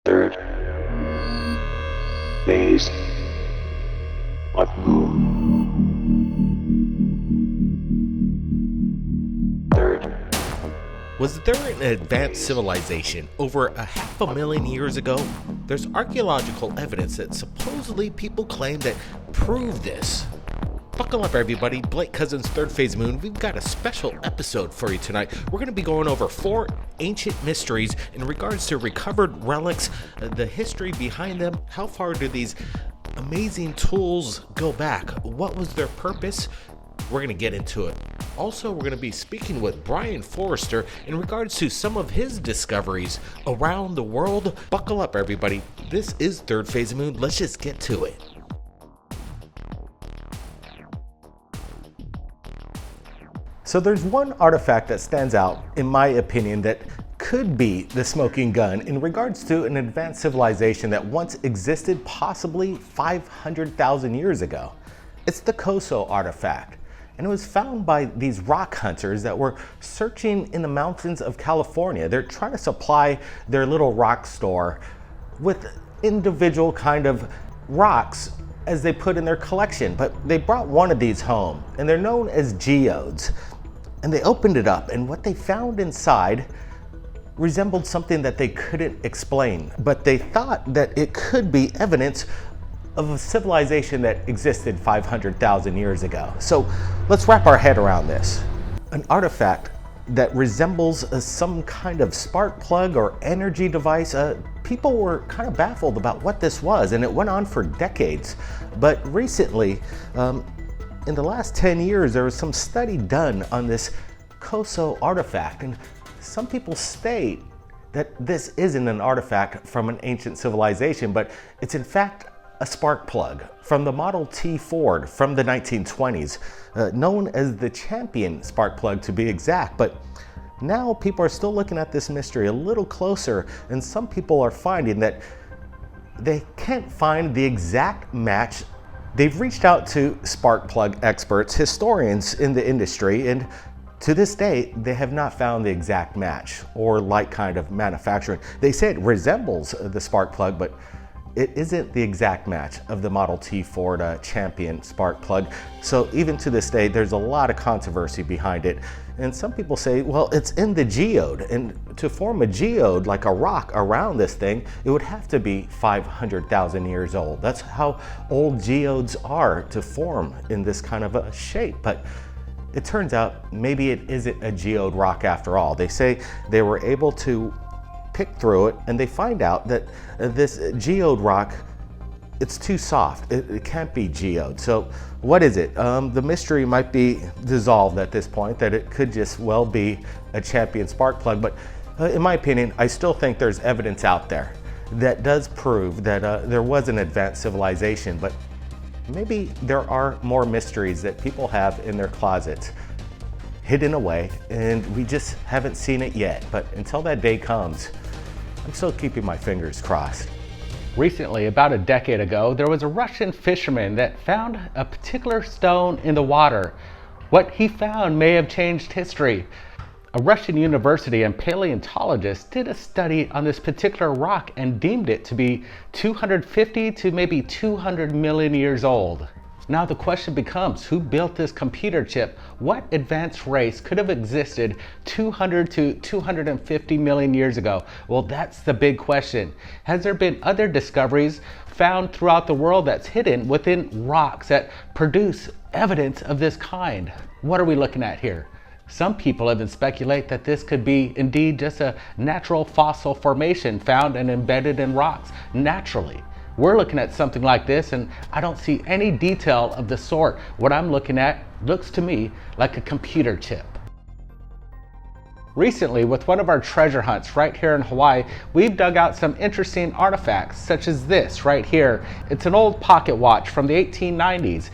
Third phase of moon. Third. Was there an advanced civilization over 500,000 years ago? There's archaeological evidence that supposedly people claim that prove this. Buckle up everybody, Blake Cousins' Third Phase Moon. We've got a special episode for you tonight. We're going to be going over 4 ancient mysteries in regards to recovered relics, the history behind them, how far do these amazing tools go back, what was their purpose. We're going to get into it. Also, we're going to be speaking with Brian Forrester in regards to some of his discoveries around the world. Buckle up everybody, this is Third Phase Moon. Let's just get to it. So there's one artifact that stands out, in my opinion, that could be the smoking gun in regards to an advanced civilization that once existed possibly 500,000 years ago. It's the Coso artifact, and it was found by these rock hunters that were searching in the mountains of California. They're trying to supply their little rock store with individual kind of rocks as they put in their collection, but they brought one of these home, and they're known as geodes. And they opened it up, and what they found inside resembled something that they couldn't explain, but they thought that it could be evidence of a civilization that existed 500,000 years ago. So let's wrap our head around this. An artifact that resembles some kind of spark plug or energy device. People were kind of baffled about what this was, and it went on for decades. But recently, in the last 10 years, there was some study done on this Coso artifact, and some people state that this isn't an artifact from an ancient civilization, but it's in fact a spark plug from the Model T Ford from the 1920s, known as the Champion spark plug to be exact. But now people are still looking at this mystery a little closer, and some people are finding that they can't find the exact match. They've reached out to spark plug experts, historians in the industry, and to this day, they have not found the exact match or like kind of manufacturing. They say it resembles the spark plug, but it isn't the exact match of the Model T Ford Champion spark plug. So even to this day, there's a lot of controversy behind it. And some people say, well, it's in the geode, and to form a geode, like a rock around this thing, it would have to be 500,000 years old. That's how old geodes are to form in this kind of a shape. But it turns out maybe it isn't a geode rock after all. They say they were able to pick through it, and they find out that this geode rock, it's too soft. It can't be geode. So what is it? The mystery might be dissolved at this point, that it could just well be a Champion spark plug. But in my opinion, I still think there's evidence out there that does prove that there was an advanced civilization, but maybe there are more mysteries that people have in their closets, hidden away, and we just haven't seen it yet. But until that day comes, I'm still keeping my fingers crossed. Recently, about a decade ago, there was a Russian fisherman that found a particular stone in the water. What he found may have changed history. A Russian university and paleontologist did a study on this particular rock and deemed it to be 250 to maybe 200 million years old. Now the question becomes, who built this computer chip? What advanced race could have existed 200 to 250 million years ago? Well, that's the big question. Has there been other discoveries found throughout the world that's hidden within rocks that produce evidence of this kind? What are we looking at here? Some people even speculate that this could be indeed just a natural fossil formation found and embedded in rocks naturally. We're looking at something like this, and I don't see any detail of the sort. What I'm looking at looks to me like a computer chip. Recently, with one of our treasure hunts right here in Hawaii, we've dug out some interesting artifacts, such as this right here. It's an old pocket watch from the 1890s,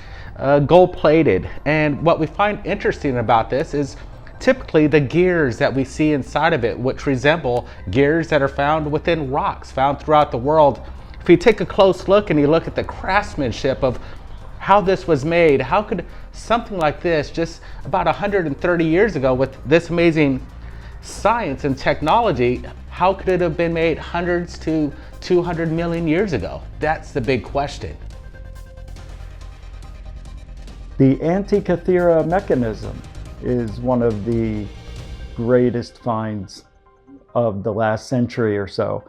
gold plated. And what we find interesting about this is typically the gears that we see inside of it, which resemble gears that are found within rocks found throughout the world. If you take a close look and you look at the craftsmanship of how this was made, how could something like this just about 130 years ago with this amazing science and technology, how could it have been made hundreds to 200 million years ago? That's the big question. The Antikythera mechanism is one of the greatest finds of the last century or so.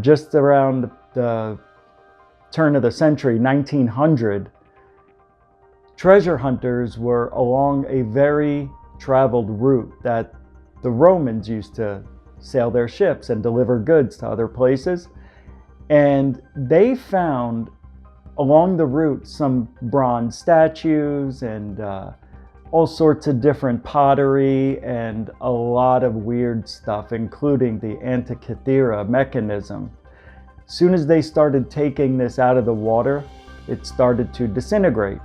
Just around the turn of the century, 1900, treasure hunters were along a very traveled route that the Romans used to sail their ships and deliver goods to other places. And they found along the route some bronze statues and all sorts of different pottery and a lot of weird stuff, including the Antikythera mechanism. As soon as they started taking this out of the water, it started to disintegrate.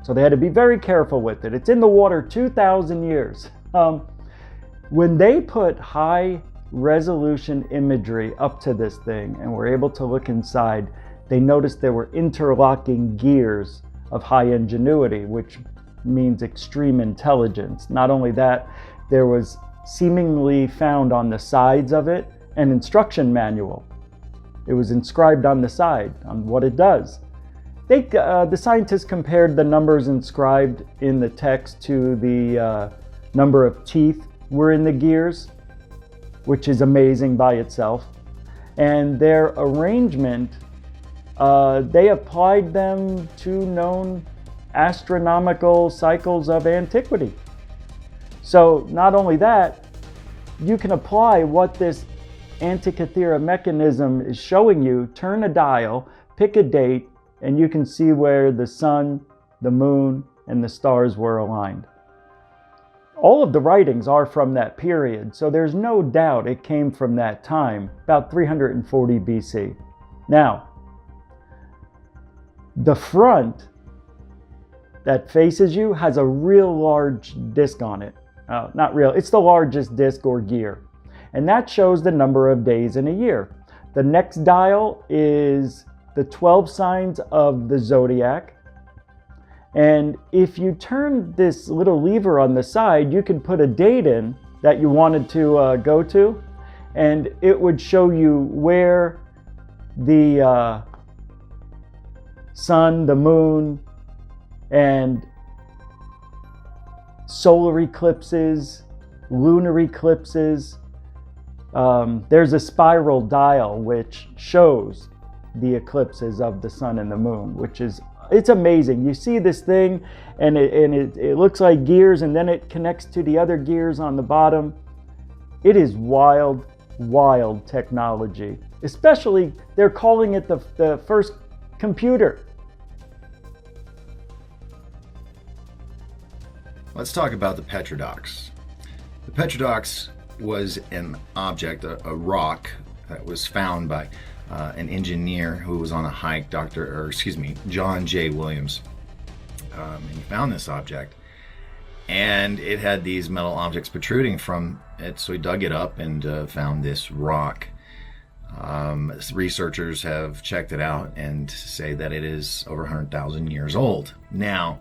So they had to be very careful with it. It's in the water 2,000 years. When they put high resolution imagery up to this thing and were able to look inside, they noticed there were interlocking gears of high ingenuity, which means extreme intelligence. Not only that, there was seemingly found on the sides of it an instruction manual. It was inscribed on the side on what it does. The scientists compared the numbers inscribed in the text to the number of teeth were in the gears, which is amazing by itself. And their arrangement, they applied them to known astronomical cycles of antiquity. So not only that, you can apply what this Antikythera mechanism is showing you, turn a dial, pick a date, and you can see where the sun, the moon, and the stars were aligned. All of the writings are from that period, so there's no doubt it came from that time, about 340 BC. Now, the front that faces you has a real large disc on it. Not real, it's the largest disc or gear. And that shows the number of days in a year. The next dial is the 12 signs of the zodiac. And if you turn this little lever on the side, you can put a date in that you wanted to go to, and it would show you where the sun, the moon, and solar eclipses, lunar eclipses. There's a spiral dial which shows the eclipses of the sun and the moon, which is, it's amazing. You see this thing and it looks like gears, and then it connects to the other gears on the bottom. It is wild, wild technology. Especially, they're calling it the first computer. Let's talk about the Petrodox. The Petrodox was an object, a rock that was found by an engineer who was on a hike, John J. Williams. He found this object, and it had these metal objects protruding from it, so he dug it up and found this rock. Researchers have checked it out and say that it is over 100,000 years old. Now,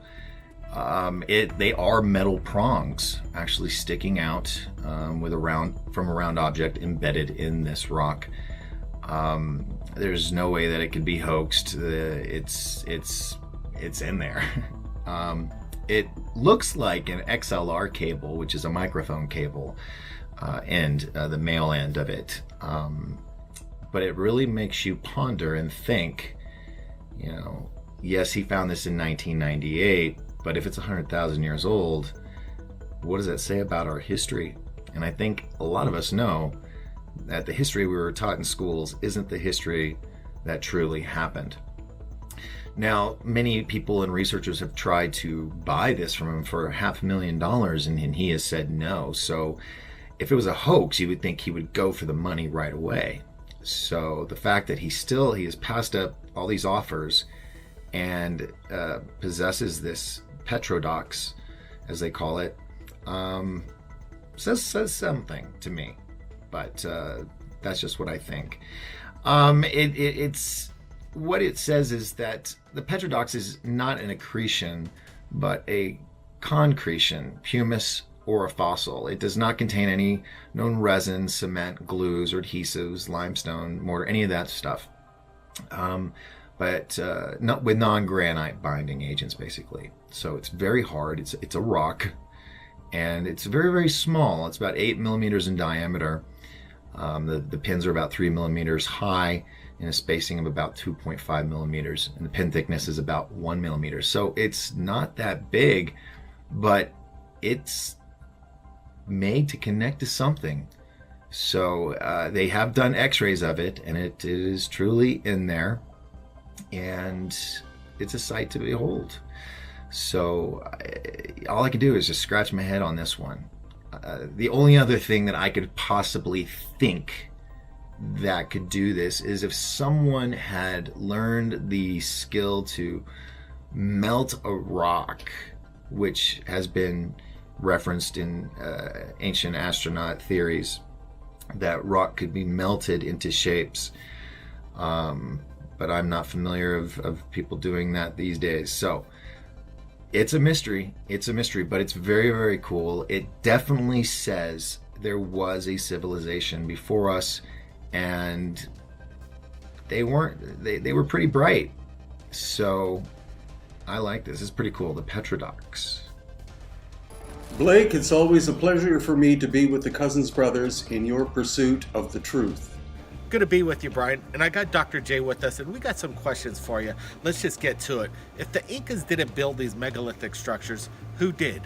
they are metal prongs actually sticking out from a round object embedded in this rock. There's no way that it could be hoaxed. It's in there. It looks like an XLR cable, which is a microphone cable, and the male end of it. But it really makes you ponder and think, yes, he found this in 1998, but if it's 100,000 years old, what does that say about our history? And I think a lot of us know that the history we were taught in schools isn't the history that truly happened. Now, many people and researchers have tried to buy this from him for $500,000, and he has said no. So if it was a hoax, you would think he would go for the money right away. So the fact that he has passed up all these offers and possesses this Petrodox, as they call it, says something to me. But that's just what I think. It's what it says is that the Petrodox is not an accretion, but a concretion, pumice or a fossil. It does not contain any known resins, cement, glues, or adhesives, limestone, mortar, any of that stuff. But not with non-granite binding agents, basically. So it's very hard. It's a rock, and it's very, very small. It's about 8 millimeters in diameter. The pins are about 3 millimeters high, in a spacing of about 2.5 millimeters, and the pin thickness is about 1 millimeter. So it's not that big, but it's made to connect to something. So they have done x-rays of it, and it is truly in there, and it's a sight to behold. So all I can do is just scratch my head on this one. The only other thing that I could possibly think that could do this is if someone had learned the skill to melt a rock, which has been referenced in ancient astronaut theories, that rock could be melted into shapes. But I'm not familiar of people doing that these days. So it's a mystery. It's a mystery, but it's very, very cool. It definitely says there was a civilization before us, and they were pretty bright. So I like this. It's pretty cool. The Petrodox. Blake, it's always a pleasure for me to be with the Cousins brothers in your pursuit of the truth. Good to be with you, Brian. And I got Dr. J with us, and we got some questions for you. Let's just get to it. If the Incas didn't build these megalithic structures, who did?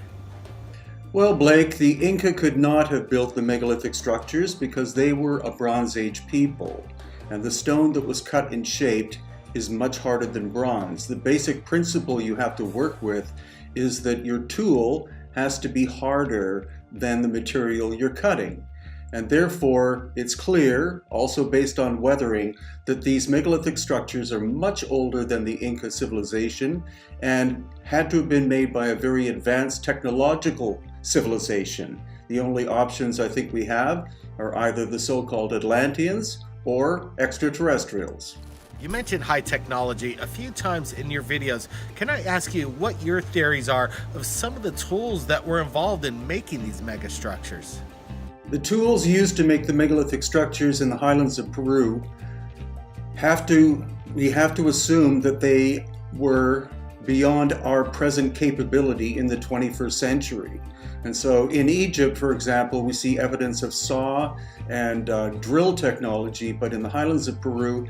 Well, Blake, the Inca could not have built the megalithic structures because they were a Bronze Age people, and the stone that was cut and shaped is much harder than bronze. The basic principle you have to work with is that your tool has to be harder than the material you're cutting. And therefore, it's clear, also based on weathering, that these megalithic structures are much older than the Inca civilization and had to have been made by a very advanced technological civilization. The only options I think we have are either the so-called Atlanteans or extraterrestrials. You mentioned high technology a few times in your videos. Can I ask you what your theories are of some of the tools that were involved in making these megastructures? The tools used to make the megalithic structures in the highlands of Peru we have to assume that they were beyond our present capability in the 21st century. And so in Egypt, for example, we see evidence of saw and drill technology, but in the highlands of Peru,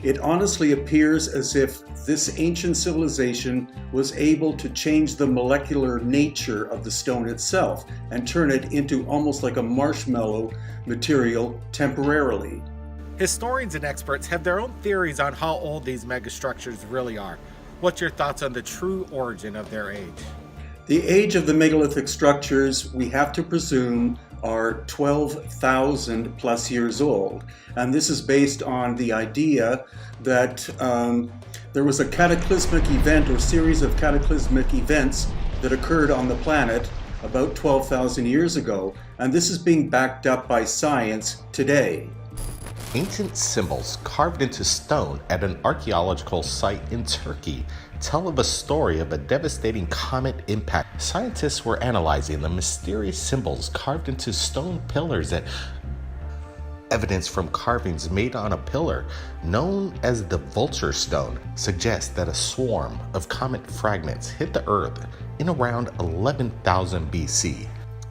it honestly appears as if this ancient civilization was able to change the molecular nature of the stone itself and turn it into almost like a marshmallow material temporarily. Historians and experts have their own theories on how old these megastructures really are. What's your thoughts on the true origin of their age? The age of the megalithic structures, we have to presume, are 12,000 plus years old. And this is based on the idea that there was a cataclysmic event or series of cataclysmic events that occurred on the planet about 12,000 years ago. And this is being backed up by science today. Ancient symbols carved into stone at an archaeological site in Turkey tell of a story of a devastating comet impact. Scientists were analyzing the mysterious symbols carved into stone pillars that evidence from carvings made on a pillar known as the vulture stone suggests that a swarm of comet fragments hit the earth in around 11,000 BC.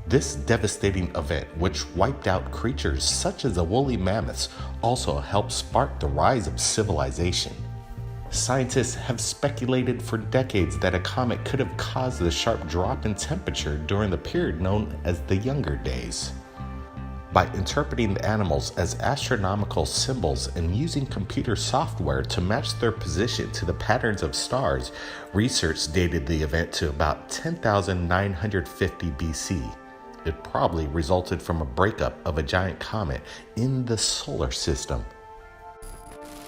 This devastating event, which wiped out creatures such as the woolly mammoths, also helped spark the rise of civilization. Scientists have speculated for decades that a comet could have caused the sharp drop in temperature during the period known as the Younger Days. By interpreting the animals as astronomical symbols and using computer software to match their position to the patterns of stars, research dated the event to about 10,950 BC. It probably resulted from a breakup of a giant comet in the solar system.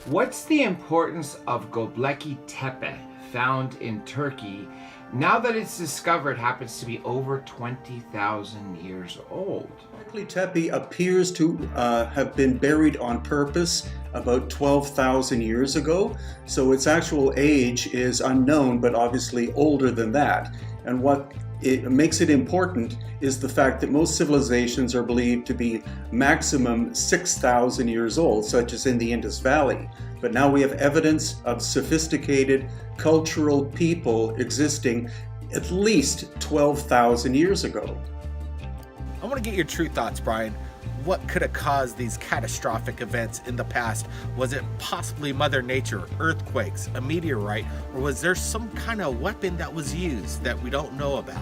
What's the importance of Gobekli Tepe, found in Turkey, now that it's discovered happens to be over 20,000 years old? Gobekli Tepe appears to have been buried on purpose about 12,000 years ago, so its actual age is unknown, but obviously older than that. And what it makes it important is the fact that most civilizations are believed to be maximum 6,000 years old, such as in the Indus Valley. But now we have evidence of sophisticated cultural people existing at least 12,000 years ago. I want to get your true thoughts, Brian. What could have caused these catastrophic events in the past? Was it possibly Mother Nature, earthquakes, a meteorite, or was there some kind of weapon that was used that we don't know about?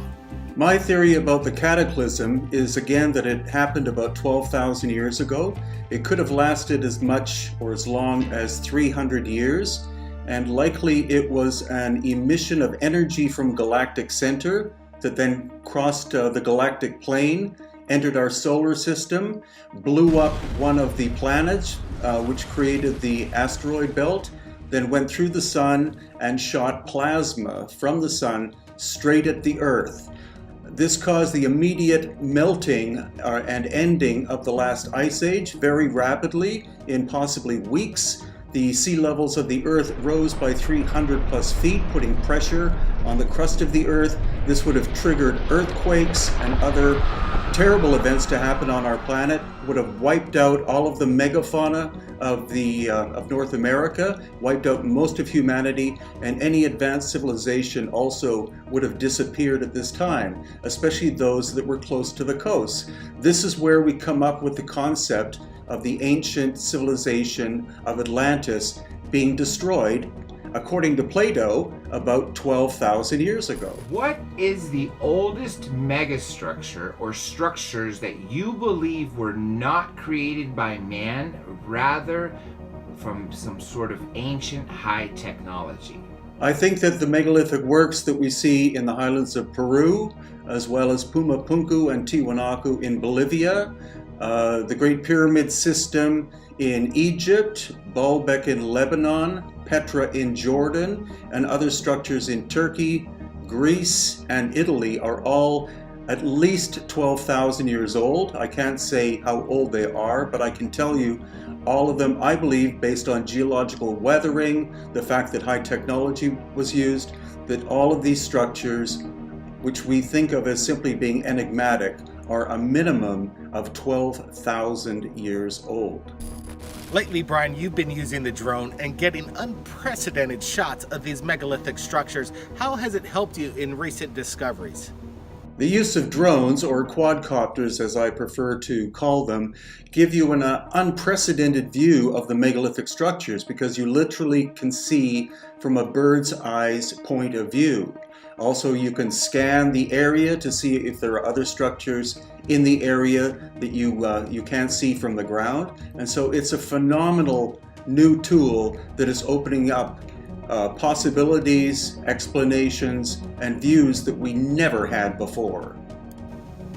My theory about the cataclysm is again that it happened about 12,000 years ago. It could have lasted as much or as long as 300 years, and likely it was an emission of energy from galactic center that then crossed the galactic plane, entered our solar system, blew up one of the planets, which created the asteroid belt, then went through the sun and shot plasma from the sun straight at the Earth. This caused the immediate melting and ending of the last ice age very rapidly, in possibly weeks. The sea levels of the Earth rose by 300 plus feet, putting pressure on the crust of the Earth. This would have triggered earthquakes and other terrible events to happen on our planet, would have wiped out all of the megafauna of North America, wiped out most of humanity, and any advanced civilization also would have disappeared at this time, especially those that were close to the coast. This is where we come up with the concept of the ancient civilization of Atlantis being destroyed, according to Plato, about 12,000 years ago. What is the oldest megastructure or structures that you believe were not created by man, rather from some sort of ancient high technology? I think that the megalithic works that we see in the highlands of Peru, as well as Pumapunku and Tiwanaku in Bolivia, the Great Pyramid System in Egypt, Baalbek in Lebanon, Petra in Jordan, and other structures in Turkey, Greece, and Italy are all at least 12,000 years old. I can't say how old they are, but I can tell you all of them, I believe, based on geological weathering, the fact that high technology was used, that all of these structures, which we think of as simply being enigmatic, are a minimum of 12,000 years old. Lately, Brian, you've been using the drone and getting unprecedented shots of these megalithic structures. How has it helped you in recent discoveries? The use of drones, or quadcopters as I prefer to call them, give you an unprecedented view of the megalithic structures because you literally can see from a bird's eye's point of view. Also, you can scan the area to see if there are other structures in the area that you can't see from the ground. And so it's a phenomenal new tool that is opening up possibilities, explanations, and views that we never had before.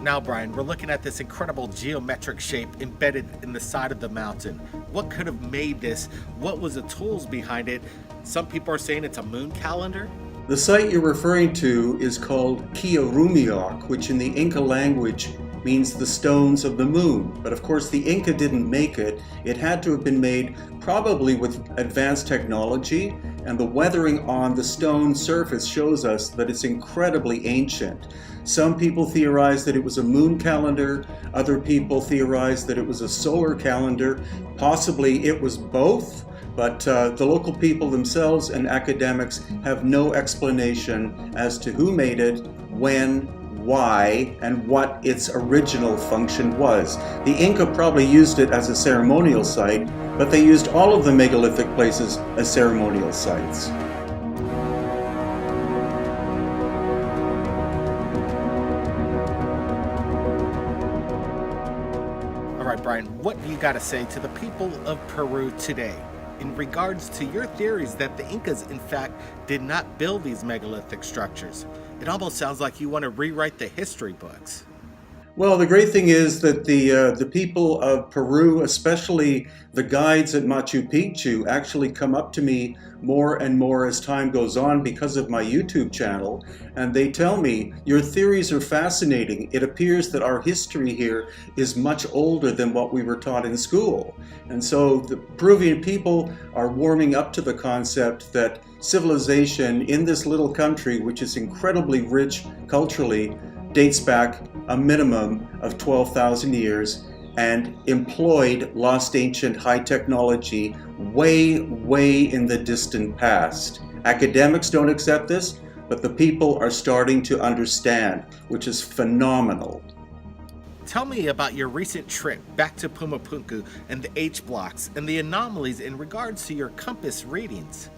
Now, Brian, we're looking at this incredible geometric shape embedded in the side of the mountain. What could have made this? What was the tools behind it? Some people are saying it's a moon calendar. The site you're referring to is called Kiarumiok, which in the Inca language means the stones of the moon. But of course the Inca didn't make it. It had to have been made probably with advanced technology, and the weathering on the stone surface shows us that it's incredibly ancient. Some people theorize that it was a moon calendar, other people theorize that it was a solar calendar. Possibly it was both, but the local people themselves and academics have no explanation as to who made it, when, why, and what its original function was. The Inca probably used it as a ceremonial site, but they used all of the megalithic places as ceremonial sites. All right, Brian, what do you got to say to the people of Peru today in regards to your theories that the Incas, in fact, did not build these megalithic structures? It almost sounds like you want to rewrite the history books. Well, the great thing is that the people of Peru, especially the guides at Machu Picchu, actually come up to me more and more as time goes on because of my YouTube channel, and they tell me, your theories are fascinating. It appears that our history here is much older than what we were taught in school. And so the Peruvian people are warming up to the concept that civilization in this little country, which is incredibly rich culturally, dates back a minimum of 12,000 years and employed lost ancient high technology way, way in the distant past. Academics don't accept this, but the people are starting to understand, which is phenomenal. Tell me about your recent trip back to Pumapunku and the H blocks and the anomalies in regards to your compass readings.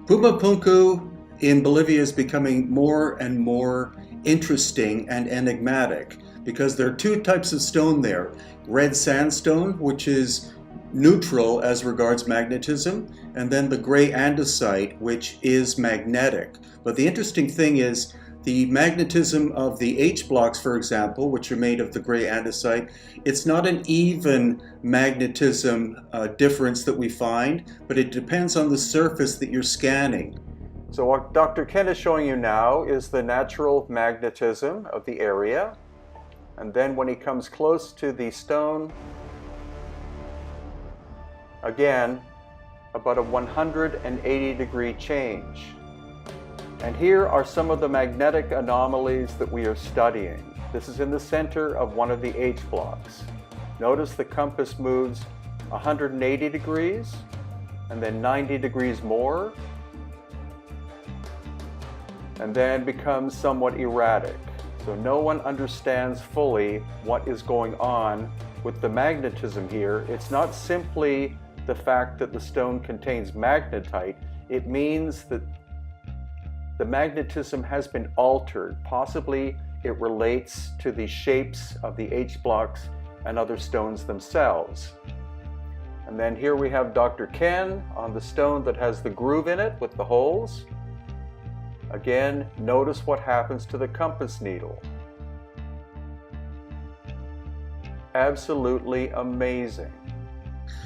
Pumapunku in Bolivia is becoming more and more interesting and enigmatic because there are two types of stone there. Red sandstone, which is neutral as regards magnetism, and then the gray andesite, which is magnetic. But the interesting thing is the magnetism of the H blocks, for example, which are made of the gray andesite, it's not an even magnetism difference that we find, but it depends on the surface that you're scanning. So what Dr. Ken is showing you now is the natural magnetism of the area. And then when he comes close to the stone, again, about a 180-degree change. And here are some of the magnetic anomalies that we are studying. This is in the center of one of the H blocks. Notice the compass moves 180 degrees and then 90 degrees more, and then becomes somewhat erratic. So no one understands fully what is going on with the magnetism here. It's not simply the fact that the stone contains magnetite. It means that the magnetism has been altered. Possibly it relates to the shapes of the H blocks and other stones themselves. And then here we have Dr. Ken on the stone that has the groove in it with the holes. Again, notice what happens to the compass needle. Absolutely amazing.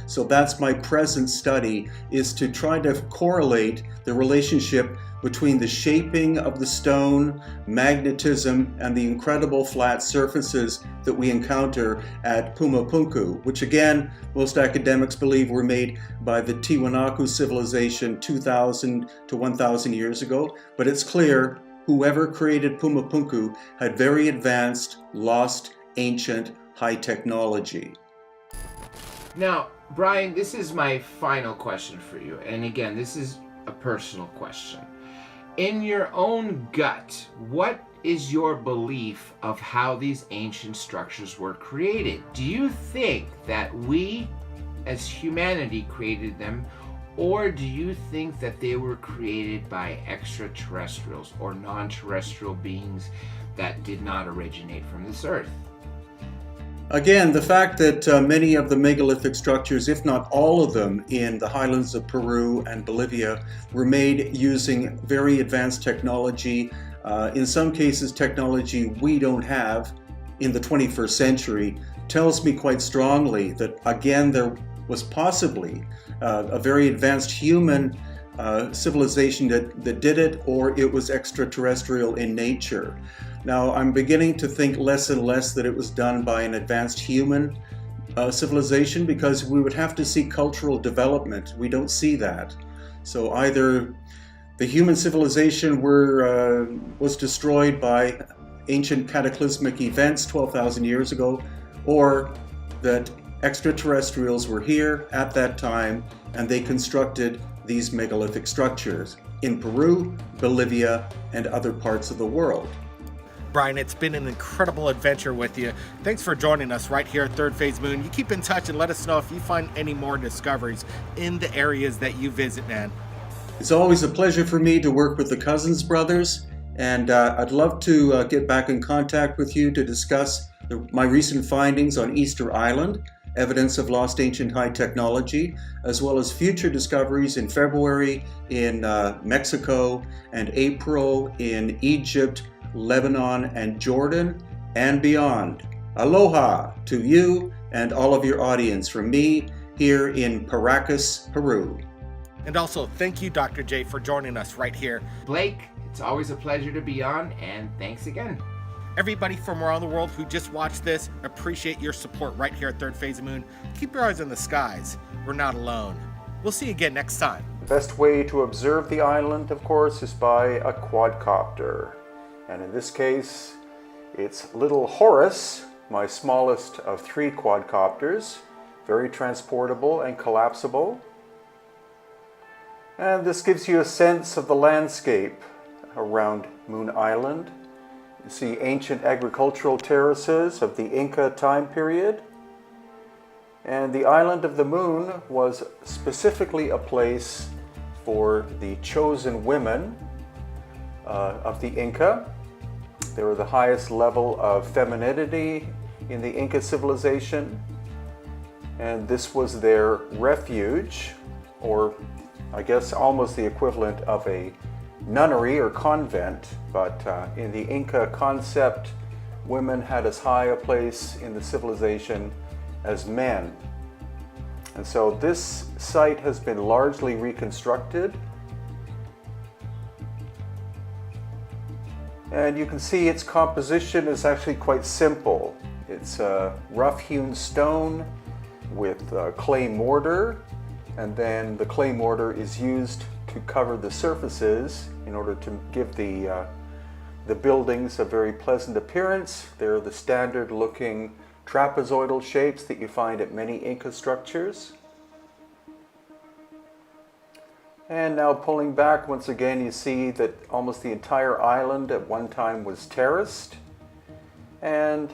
So that's my present study, is to try to correlate the relationship between the shaping of the stone, magnetism, and the incredible flat surfaces that we encounter at Pumapunku, which again, most academics believe were made by the Tiwanaku civilization 2,000 to 1,000 years ago. But it's clear whoever created Pumapunku had very advanced, lost, ancient, high technology. Now, Brian, this is my final question for you. And again, this is a personal question. In your own gut, what is your belief of how these ancient structures were created? Do you think that we as humanity created them, or do you think that they were created by extraterrestrials or non-terrestrial beings that did not originate from this earth? Again, the fact that many of the megalithic structures, if not all of them, in the highlands of Peru and Bolivia were made using very advanced technology, in some cases technology we don't have in the 21st century, tells me quite strongly that, again, there was possibly a very advanced human civilization that did it, or it was extraterrestrial in nature. Now, I'm beginning to think less and less that it was done by an advanced human civilization, because we would have to see cultural development. We don't see that. So either the human civilization was destroyed by ancient cataclysmic events 12,000 years ago, or that extraterrestrials were here at that time and they constructed these megalithic structures in Peru, Bolivia, and other parts of the world. Brian, it's been an incredible adventure with you. Thanks for joining us right here at Third Phase Moon. You keep in touch and let us know if you find any more discoveries in the areas that you visit, man. It's always a pleasure for me to work with the Cousins brothers, and I'd love to get back in contact with you to discuss my recent findings on Easter Island, evidence of lost ancient high technology, as well as future discoveries in February in Mexico and April in Egypt, Lebanon, and Jordan, and beyond. Aloha to you and all of your audience from me here in Paracas, Peru. And also, thank you, Dr. J, for joining us right here. Blake, it's always a pleasure to be on, and thanks again. Everybody from around the world who just watched this, appreciate your support right here at Third Phase of Moon. Keep your eyes on the skies. We're not alone. We'll see you again next time. The best way to observe the island, of course, is by a quadcopter. And in this case, it's little Horus, my smallest of 3 quadcopters, very transportable and collapsible. And this gives you a sense of the landscape around Moon Island. You see ancient agricultural terraces of the Inca time period. And the island of the moon was specifically a place for the chosen women of the Inca. They were the highest level of femininity in the Inca civilization. And this was their refuge, or I guess almost the equivalent of a nunnery or convent, but in the Inca concept, women had as high a place in the civilization as men. And so this site has been largely reconstructed. And you can see its composition is actually quite simple. It's rough-hewn stone with clay mortar, and then the clay mortar is used to cover the surfaces in order to give the buildings a very pleasant appearance. They're the standard looking trapezoidal shapes that you find at many Inca structures. And now pulling back once again, you see that almost the entire island at one time was terraced. And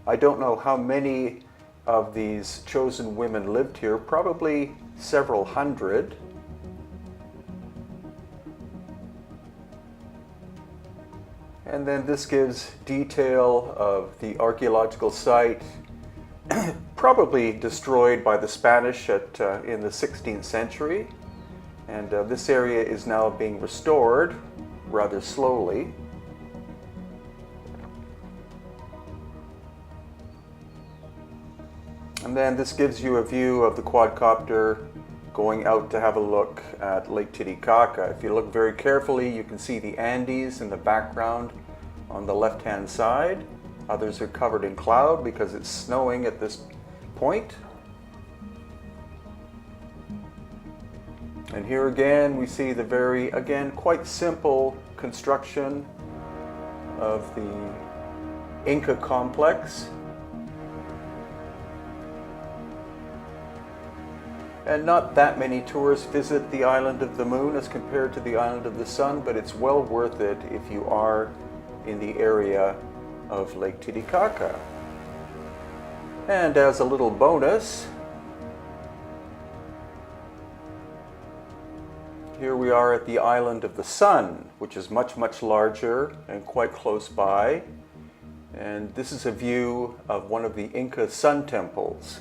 I don't know how many of these chosen women lived here, probably several hundred. And then this gives detail of the archaeological site, probably destroyed by the Spanish in the 16th century. And this area is now being restored rather slowly. And then this gives you a view of the quadcopter going out to have a look at Lake Titicaca. If you look very carefully, you can see the Andes in the background on the left-hand side. Others are covered in cloud because it's snowing at this point. And here again, we see the very, again, quite simple construction of the Inca complex. And not that many tourists visit the island of the moon as compared to the island of the sun, but it's well worth it if you are in the area of Lake Titicaca. And as a little bonus, here we are at the island of the sun, which is much, much larger and quite close by. And this is a view of one of the Inca sun temples.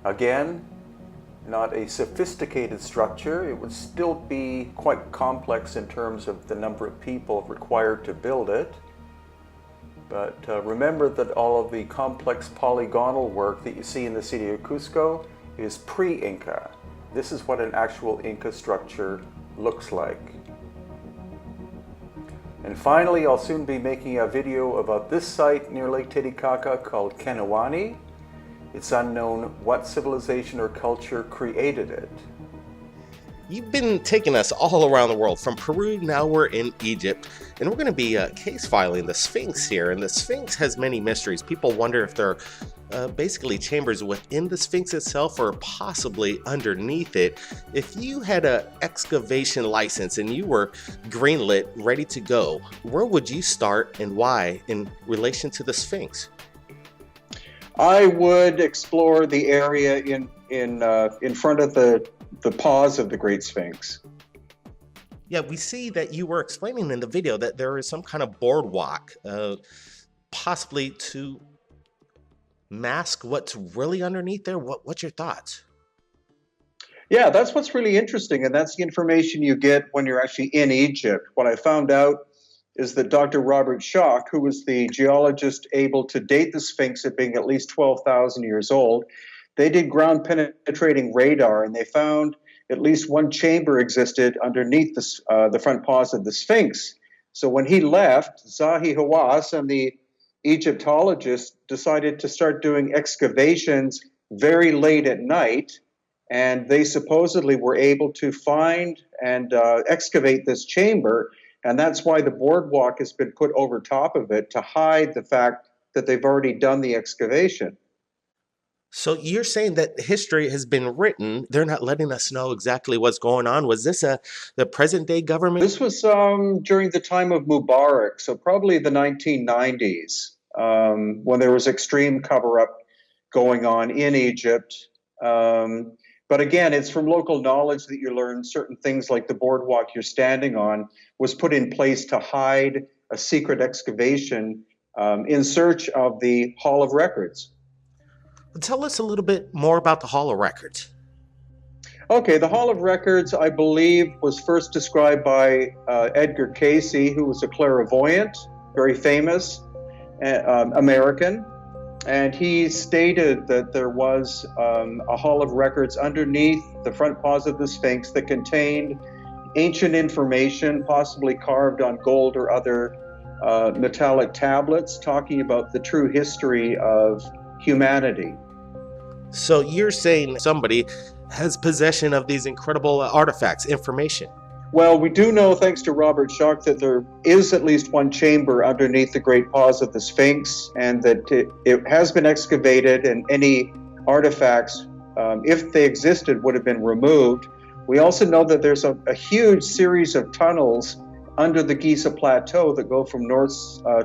Again, not a sophisticated structure. It would still be quite complex in terms of the number of people required to build it. But remember that all of the complex polygonal work that you see in the city of Cusco is pre-Inca. This is what an actual Inca structure looks like. And finally, I'll soon be making a video about this site near Lake Titicaca called Kenawani. It's unknown what civilization or culture created it. You've been taking us all around the world. From Peru, now we're in Egypt, and we're going to be case filing the Sphinx here. And the Sphinx has many mysteries. People wonder if they're basically chambers within the Sphinx itself or possibly underneath it. If you had an excavation license and you were greenlit, ready to go, where would you start and why in relation to the Sphinx? I would explore the area in front of the paws of the Great Sphinx. Yeah, we see that you were explaining in the video that there is some kind of boardwalk, possibly to mask what's really underneath there. What's your thoughts? Yeah, that's what's really interesting, and that's the information you get when you're actually in Egypt. What I found out is that Dr. Robert Schoch, who was the geologist able to date the Sphinx at being at least 12,000 years old, they did ground penetrating radar, and they found at least one chamber existed underneath the front paws of the Sphinx. So when he left, Zahi Hawass and the Egyptologists decided to start doing excavations very late at night, and they supposedly were able to find and excavate this chamber, and that's why the boardwalk has been put over top of it to hide the fact that they've already done the excavation. So you're saying that history has been written. They're not letting us know exactly what's going on. Was this the present day government? This was during the time of Mubarak, so probably the 1990s, when there was extreme cover-up going on in Egypt. But again, it's from local knowledge that you learn certain things like the boardwalk you're standing on was put in place to hide a secret excavation in search of the Hall of Records. Tell us a little bit more about the Hall of Records. Okay, the Hall of Records, I believe, was first described by Edgar Cayce, who was a clairvoyant, very famous American. And he stated that there was a Hall of Records underneath the front paws of the Sphinx that contained ancient information, possibly carved on gold or other metallic tablets, talking about the true history of humanity. So you're saying somebody has possession of these incredible artifacts, information? Well, we do know, thanks to Robert Schoch, that there is at least one chamber underneath the great paws of the Sphinx, and that it has been excavated, and any artifacts, if they existed, would have been removed. We also know that there's a huge series of tunnels under the Giza Plateau that go from north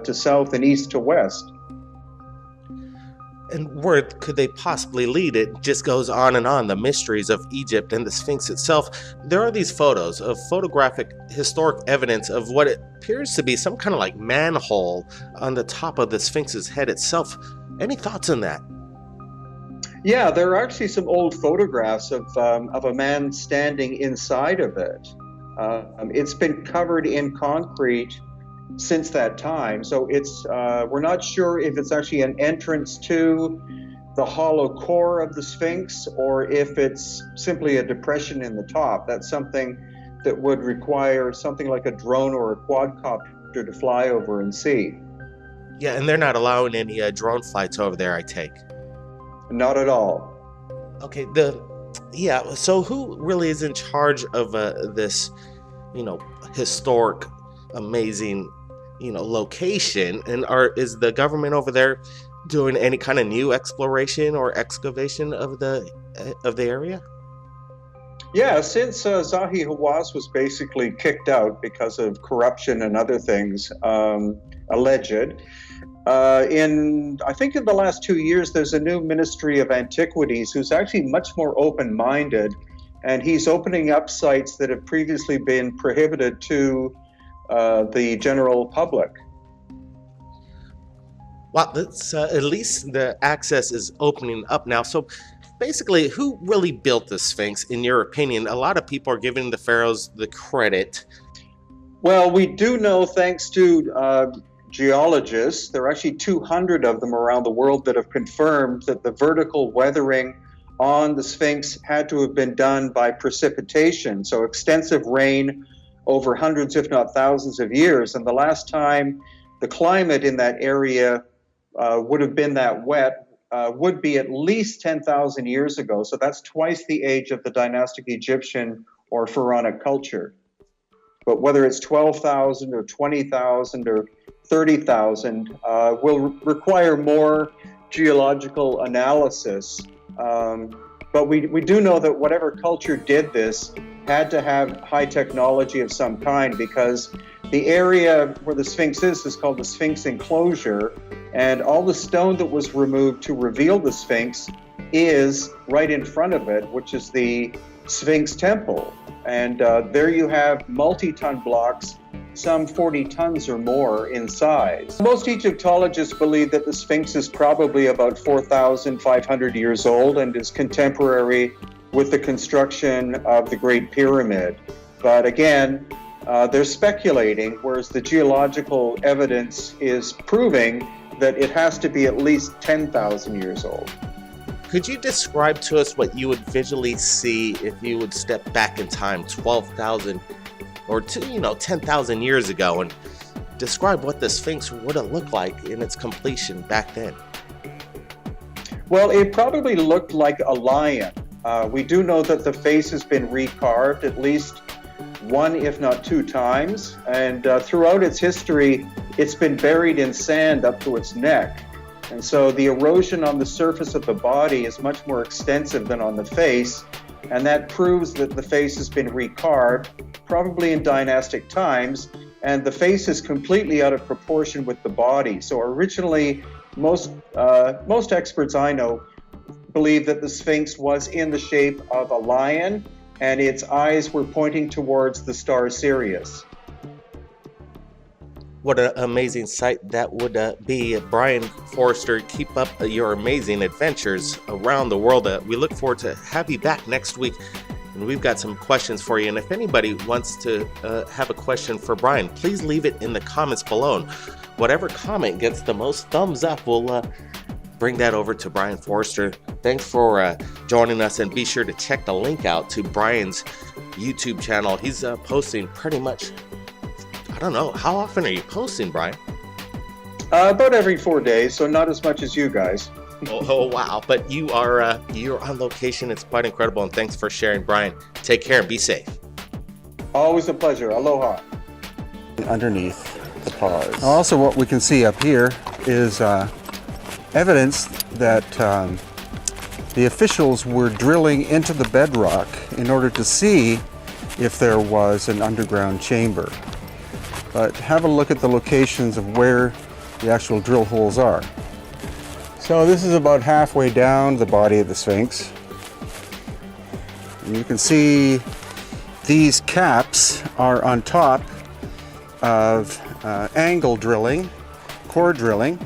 to south and east to west. And where could they possibly lead? It just goes on and on, the mysteries of Egypt and the Sphinx itself. There are these photos of photographic historic evidence of what it appears to be some kind of like manhole on the top of the Sphinx's head itself. Any thoughts on that? Yeah, there are actually some old photographs of a man standing inside of it. It's been covered in concrete since that time, so it's we're not sure if it's actually an entrance to the hollow core of the Sphinx or if it's simply a depression in the top. That's something that would require something like a drone or a quadcopter to fly over and see. Yeah, and they're not allowing any drone flights over there, I take. Not at all. Okay, so who really is in charge of this, historic, amazing, location? And is the government over there doing any kind of new exploration or excavation of the area? Yeah, since Zahi Hawass was basically kicked out because of corruption and other things alleged, I think in the last 2 years, there's a new Ministry of Antiquities who's actually much more open-minded, and he's opening up sites that have previously been prohibited to the general public. Well, that's, at least the access is opening up now. So basically, who really built the Sphinx, in your opinion? A lot of people are giving the pharaohs the credit. Well, we do know, thanks to geologists, there are actually 200 of them around the world that have confirmed that the vertical weathering on the Sphinx had to have been done by precipitation, so extensive rain over hundreds, if not thousands of years. And the last time the climate in that area would have been that wet would be at least 10,000 years ago. So that's twice the age of the dynastic Egyptian or pharaonic culture. But whether it's 12,000 or 20,000 or 30,000 will require more geological analysis. But we do know that whatever culture did this had to have high technology of some kind, because the area where the Sphinx is called the Sphinx enclosure, and all the stone that was removed to reveal the Sphinx is right in front of it, which is the Sphinx temple. And there you have multi-ton blocks, some 40 tons or more in size. Most Egyptologists believe that the Sphinx is probably about 4,500 years old and is contemporary with the construction of the Great Pyramid. But again, They're speculating, whereas the geological evidence is proving that it has to be at least 10,000 years old. Could you describe to us what you would visually see if you would step back in time 12,000 or 10,000 years ago and describe what the Sphinx would have looked like in its completion back then? Well, it probably looked like a lion. We do know that the face has been recarved at least one, if not two times, and throughout its history, it's been buried in sand up to its neck. And so the erosion on the surface of the body is much more extensive than on the face, and that proves that the face has been recarved, probably in dynastic times, and the face is completely out of proportion with the body. So originally, most experts I know believe that the Sphinx was in the shape of a lion, and its eyes were pointing towards the star Sirius. What an amazing sight that would be. Brian Forrester, keep up your amazing adventures around the world. We look forward to have you back next week, and we've got some questions for you. And if anybody wants to have a question for Brian, please leave it in the comments below. And whatever comment gets the most thumbs up, we'll bring that over to Brian Forrester. Thanks for joining us, and be sure to check the link out to Brian's YouTube channel. He's posting pretty much, I don't know, how often are you posting, Brian? About every 4 days, so not as much as you guys. Oh wow, but you're on location. It's quite incredible, and thanks for sharing, Brian. Take care and be safe. Always a pleasure. Aloha. Underneath the paws. Also, what we can see up here is evidence that the officials were drilling into the bedrock in order to see if there was an underground chamber. But have a look at the locations of where the actual drill holes are. So this is about halfway down the body of the Sphinx. And you can see these caps are on top of angle drilling, core drilling,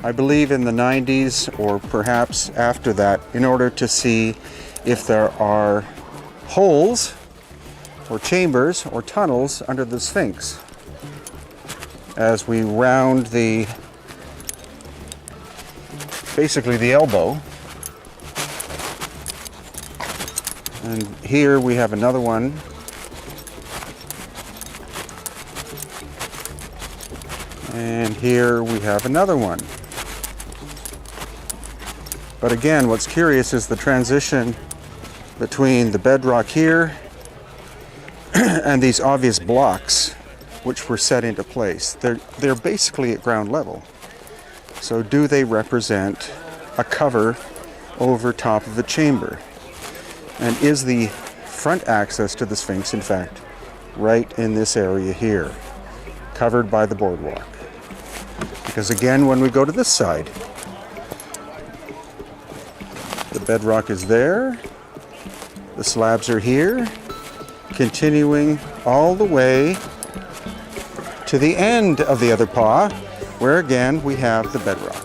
I believe in the 90s or perhaps after that, in order to see if there are holes or chambers or tunnels under the Sphinx. As we round basically the elbow, and here we have another one. And here we have another one. But again, what's curious is the transition between the bedrock here and these obvious blocks which were set into place. They're basically at ground level. So do they represent a cover over top of the chamber? And is the front access to the Sphinx, in fact, right in this area here, covered by the boardwalk? Because again, when we go to this side, the bedrock is there, the slabs are here, continuing all the way to the end of the other paw, where again we have the bedrock.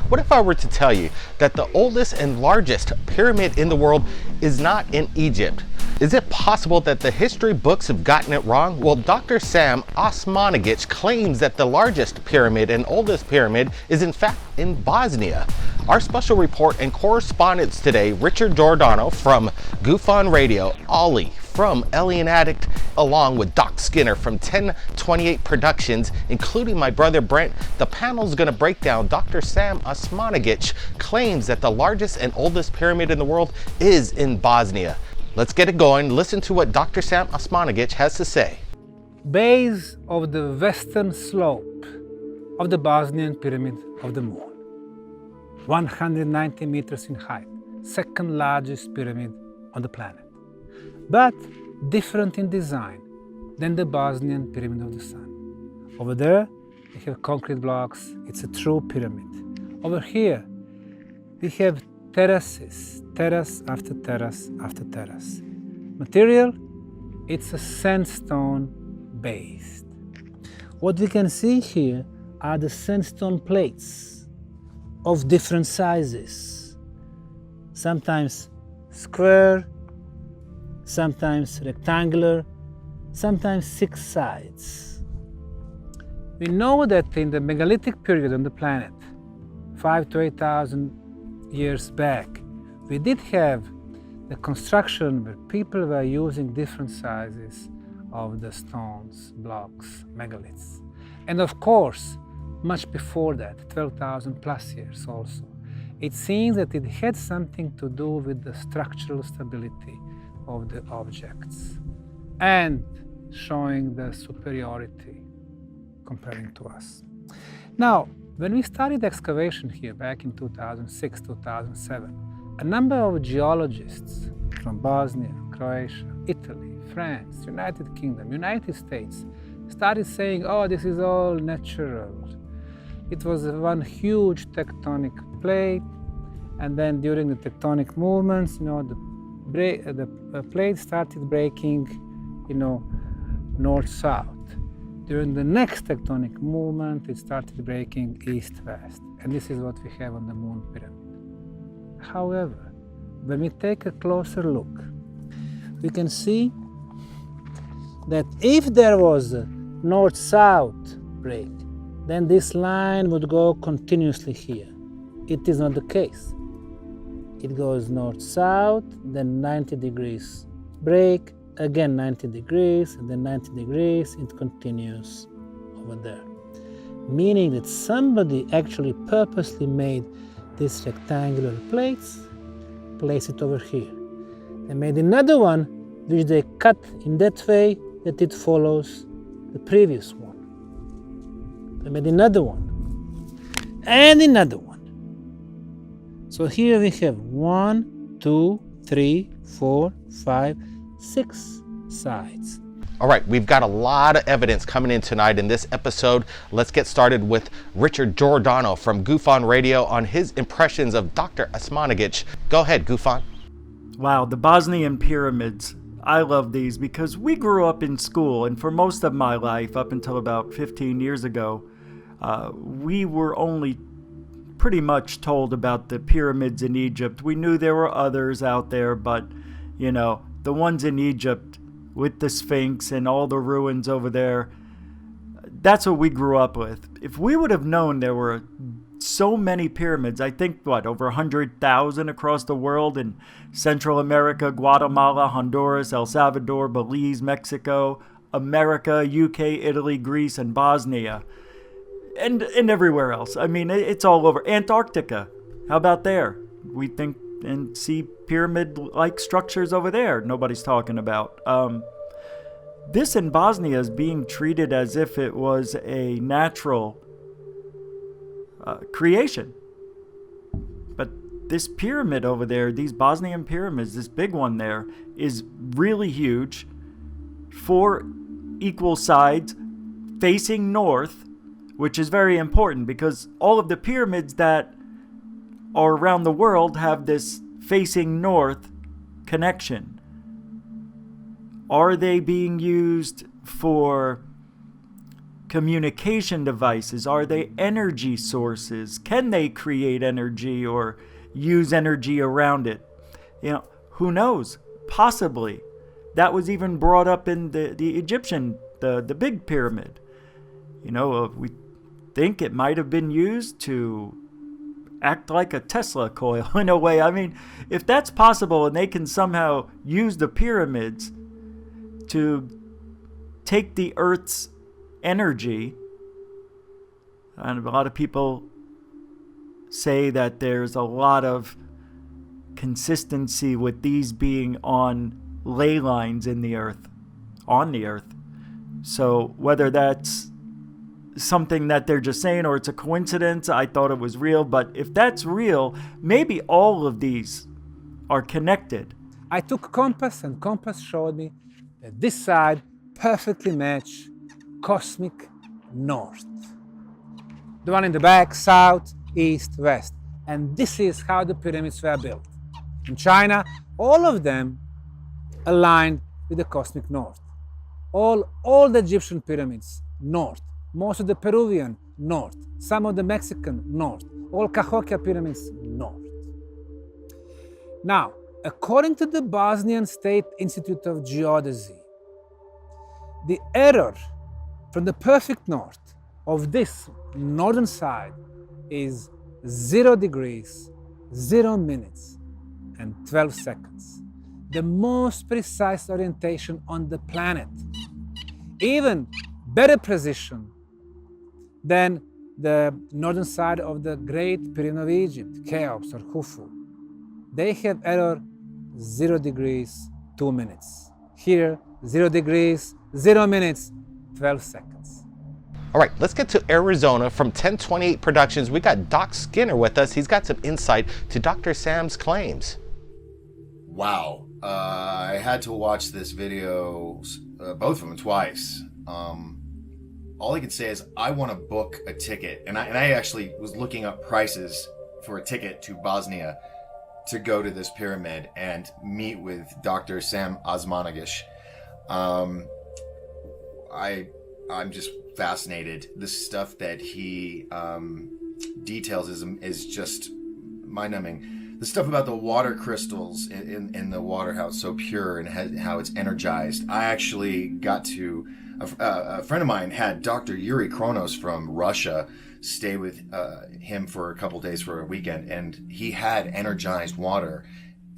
What if I were to tell you that the oldest and largest pyramid in the world is not in Egypt? Is it possible that the history books have gotten it wrong? Well, Dr. Sam Osmanagic claims that the largest pyramid and oldest pyramid is in fact in Bosnia. Our special report and correspondents today, Richard Giordano from Goof on Radio, Ollie from Ellie and Addict, along with Doc Skinner from 1028 Productions, including my brother Brent. The panel's gonna break down Dr. Sam Osmanagic claims that the largest and oldest pyramid in the world is in Bosnia. Let's get it going. Listen to what Dr. Sam Osmanagic has to say. Base of the western slope of the Bosnian Pyramid of the Moon. 190 meters in height, second largest pyramid on the planet. But different in design than the Bosnian Pyramid of the Sun. Over there, we have concrete blocks. It's a true pyramid. Over here, we have terraces, terrace after terrace after terrace. Material, it's a sandstone based. What we can see here are the sandstone plates of different sizes. Sometimes square, sometimes rectangular, sometimes 6 sides. We know that in the megalithic period on the planet, 5 to 8,000 years back, we did have the construction where people were using different sizes of the stones, blocks, megaliths. And of course, much before that, 12,000 plus years also, it seems that it had something to do with the structural stability of the objects and showing the superiority comparing to us. Now, when we started excavation here back in 2006, 2007, a number of geologists from Bosnia, Croatia, Italy, France, United Kingdom, United States started saying, oh, this is all natural. It was one huge tectonic plate, and then during the tectonic movements, the plate started breaking, north-south. During the next tectonic movement, it started breaking east-west, and this is what we have on the Moon Pyramid. However, when we take a closer look, we can see that if there was a north-south break, then this line would go continuously here. It is not the case. It goes north-south, then 90 degrees break, again 90 degrees, and then 90 degrees, it continues over there. Meaning that somebody actually purposely made these rectangular plates, place it over here. They made another one, which they cut in that way that it follows the previous one. They made another one, and another one. So here we have 1, 2, 3, 4, 5, 6 sides. All right, we've got a lot of evidence coming in tonight in this episode. Let's get started with Richard Giordano from Gufon Radio on his impressions of Dr. Osmanagic. Go ahead, Gufon. Wow, the Bosnian pyramids. I love these because we grew up in school, and for most of my life, up until about 15 years ago, we were only pretty much told about the pyramids in Egypt. We knew there were others out there, but, the ones in Egypt with the Sphinx and all the ruins over there, that's what we grew up with. If we would have known there were so many pyramids, I think, over 100,000 across the world in Central America, Guatemala, Honduras, El Salvador, Belize, Mexico, America, UK, Italy, Greece, and Bosnia, and everywhere else. I mean, it's all over. Antarctica, how about there? We think and see pyramid-like structures over there nobody's talking about. This in Bosnia is being treated as if it was a natural creation. But this pyramid over there, these Bosnian pyramids, this big one there, is really huge. 4 equal sides facing north, which is very important because all of the pyramids that are around the world have this facing north connection. Are they being used for communication devices? Are they energy sources? Can they create energy or use energy around it? Who knows? Possibly. That was even brought up in the Egyptian, the big pyramid. We think it might have been used to act like a Tesla coil in a way. I mean, if that's possible and they can somehow use the pyramids to take the Earth's energy, and a lot of people say that there's a lot of consistency with these being on ley lines in the Earth, on the Earth. So whether that's something that they're just saying or it's a coincidence, I thought it was real. But if that's real, maybe all of these are connected. I took compass, and compass showed me that this side perfectly match cosmic north. The one in the back, south, east, west. And this is how the pyramids were built. In China, all of them aligned with the cosmic north. All the Egyptian pyramids, north. Most of the Peruvian, north. Some of the Mexican, north. All Cahokia pyramids, north. Now, according to the Bosnian State Institute of Geodesy, the error from the perfect north of this northern side is 0 degrees, 0 minutes, and 12 seconds. The most precise orientation on the planet. Even better precision than the northern side of the Great Pyramid of Egypt, Cheops or Khufu. They have error 0 degrees, 2 minutes. Here, 0 degrees, 0 minutes, 12 seconds. All right, let's get to Arizona from 1028 Productions. We got Doc Skinner with us. He's got some insight to Dr. Sam's claims. Wow. I had to watch this video, both of them twice. All I can say is I want to book a ticket. And I actually was looking up prices for a ticket to Bosnia to go to this pyramid and meet with Dr. Sam Osmanagish. I'm just fascinated. The stuff that he details is just mind-numbing. The stuff about the water crystals in the water, how it's so pure and how it's energized. I actually got to, a friend of mine had Dr. Yuri Kronos from Russia stay with him for a couple days for a weekend, and he had energized water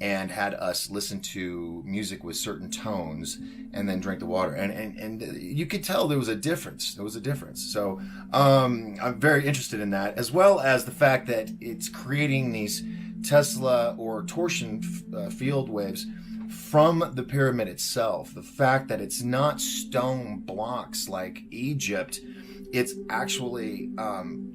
and had us listen to music with certain tones and then drink the water. And you could tell there was a difference. So I'm very interested in that, as well as the fact that it's creating these Tesla or torsion field waves from the pyramid itself. The fact that it's not stone blocks like Egypt, it's actually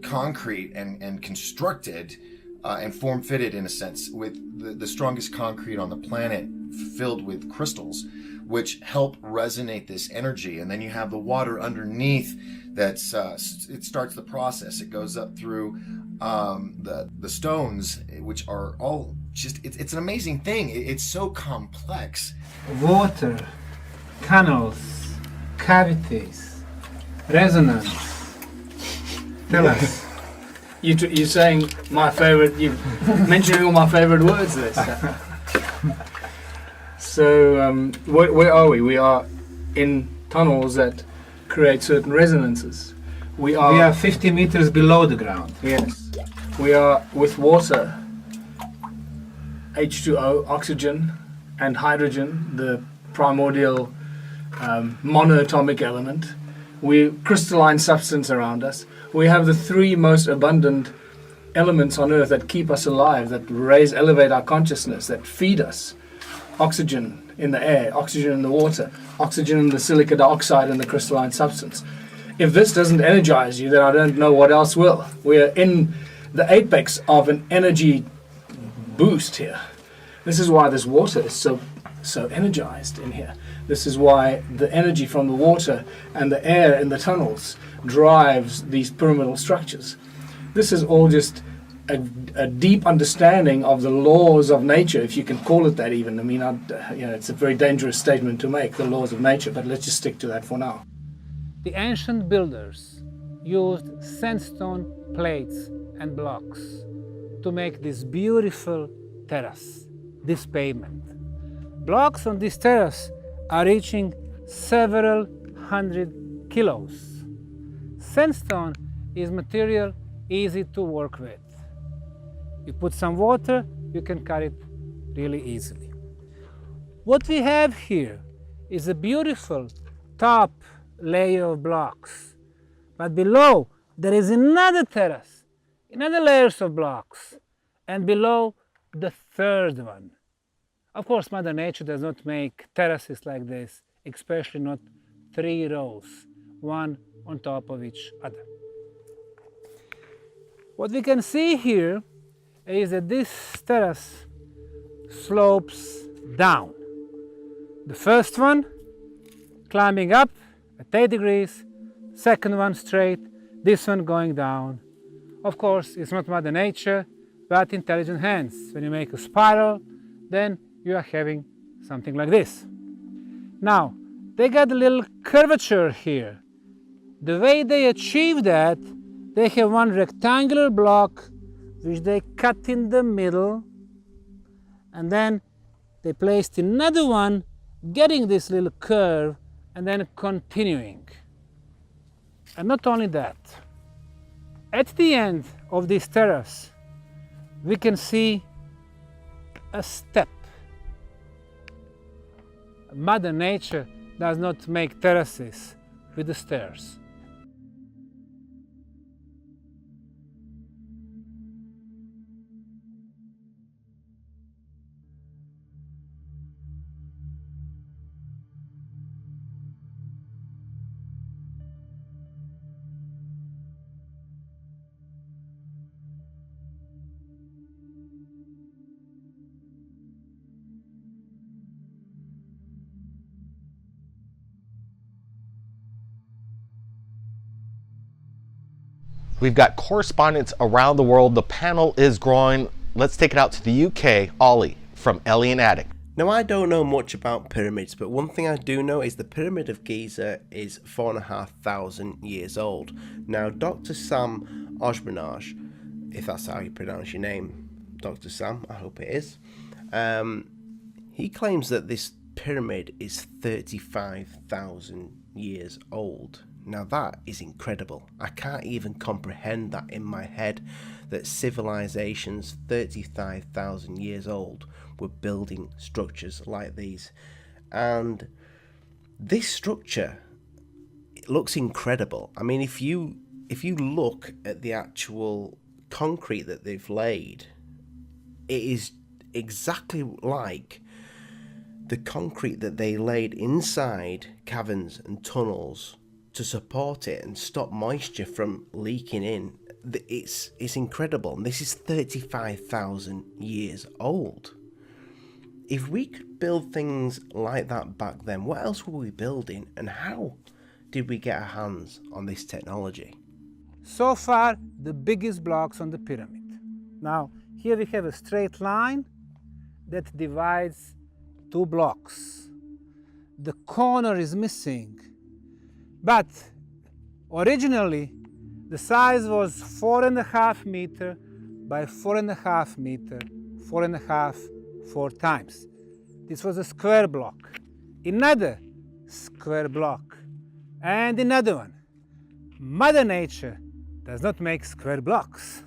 concrete and constructed and form-fitted in a sense with the strongest concrete on the planet filled with crystals, which help resonate this energy. And then you have the water underneath that's it starts the process. It goes up through the stones, which are all just it's an amazing thing. It's so complex. Water, canals, cavities, resonance. Tell us. You're saying my favorite, you're mentioning all my favorite words there. So where are we? We are in tunnels that create certain resonances. We are 50 meters below the ground. Yes. We are with water, H2O, oxygen, and hydrogen, the primordial monoatomic element. We crystalline substance around us. We have the three most abundant elements on Earth that keep us alive, that elevate our consciousness, that feed us. Oxygen in the air, oxygen in the water, oxygen in the silica dioxide in the crystalline substance. If this doesn't energize you, then I don't know what else will. We are in the apex of an energy boost here. This is why this water is so energized in here. This is why the energy from the water and the air in the tunnels drives these pyramidal structures. This is all just a deep understanding of the laws of nature, if you can call it that even. I mean, it's a very dangerous statement to make, the laws of nature, but let's just stick to that for now. The ancient builders used sandstone plates and blocks to make this beautiful terrace, this pavement. Blocks on this terrace are reaching several hundred kilos. Sandstone is material easy to work with. You put some water, you can carry it really easily. What we have here is a beautiful top layer of blocks, but below there is another terrace, another layers of blocks, and below the third one. Of course, Mother Nature does not make terraces like this, especially not 3 rows, one on top of each other. What we can see here is that this terrace slopes down. The first one climbing up at 8 degrees, second one straight, this one going down. Of course, it's not Mother Nature, but intelligent hands. When you make a spiral, then you are having something like this. Now, they got a little curvature here. The way they achieve that, they have one rectangular block which they cut in the middle, and then they placed another one getting this little curve, and then continuing. And not only that, at the end of this terrace, we can see a step. Mother Nature does not make terraces with the stairs. We've got correspondents around the world. The panel is growing. Let's take it out to the UK. Ollie from Ellie and Addict. Now, I don't know much about pyramids, but one thing I do know is the Pyramid of Giza is 4,500 years old. Now, Dr. Sam Ojbanaj, if that's how you pronounce your name, Dr. Sam, I hope it is, he claims that this pyramid is 35,000 years old. Now that is incredible. I can't even comprehend that in my head, that civilizations 35,000 years old were building structures like these. And this structure, it looks incredible. I mean, if you look at the actual concrete that they've laid, it is exactly like the concrete that they laid inside caverns and tunnels to support it and stop moisture from leaking in. It's incredible. And this is 35,000 years old. If we could build things like that back then, what else were we building, and how did we get our hands on this technology? So far, the biggest blocks on the pyramid. Now, here we have a straight line that divides two blocks. The corner is missing. But originally, the size was 4.5 meter by 4.5 meter, 4.5, 4 times. This was a square block. Another square block, and another one. Mother Nature does not make square blocks